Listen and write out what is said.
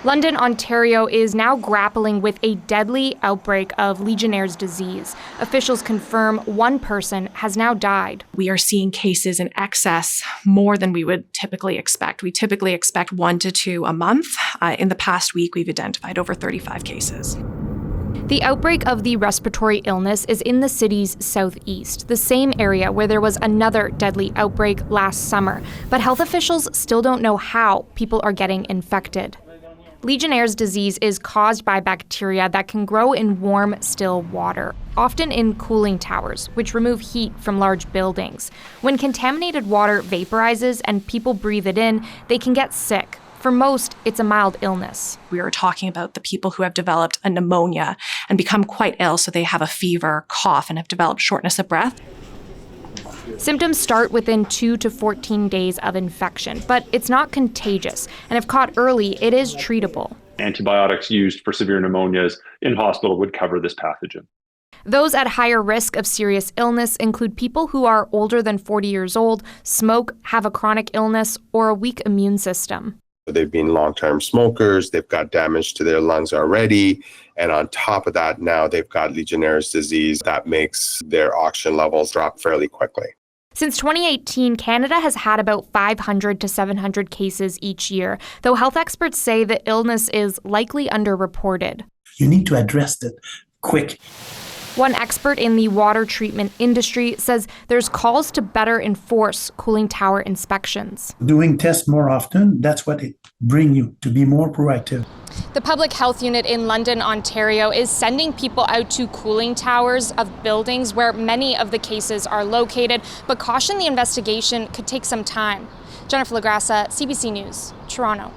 London, Ontario is now grappling with a deadly outbreak of Legionnaires' disease. Officials confirm one person has now died. We are seeing cases in excess more than we would typically expect. We typically expect 1 to 2 a month. In the past week, we've identified over 35 cases. The outbreak of the respiratory illness is in the city's southeast, the same area where there was another deadly outbreak last summer. But health officials still don't know how people are getting infected. Legionnaires' disease is caused by bacteria that can grow in warm, still water, often in cooling towers, which remove heat from large buildings. When contaminated water vaporizes and people breathe it in, they can get sick. For most, it's a mild illness. We are talking about the people who have developed a pneumonia and become quite ill, so they have a fever, cough, and have developed shortness of breath. Symptoms start within 2 to 14 days of infection, but it's not contagious, and if caught early, it is treatable. Antibiotics used for severe pneumonias in hospital would cover this pathogen. Those at higher risk of serious illness include people who are older than 40 years old, smoke, have a chronic illness, or a weak immune system. They've been long-term smokers, they've got damage to their lungs already, and on top of that, now they've got Legionnaires' disease that makes their oxygen levels drop fairly quickly. Since 2018, Canada has had about 500 to 700 cases each year, though health experts say the illness is likely underreported. You need to address it quick. One expert in the water treatment industry says there's calls to better enforce cooling tower inspections. Doing tests more often, that's what it brings you, to be more proactive. The public health unit in London, Ontario is sending people out to cooling towers of buildings where many of the cases are located, but caution the investigation could take some time. Jennifer Lagrassa, CBC News, Toronto.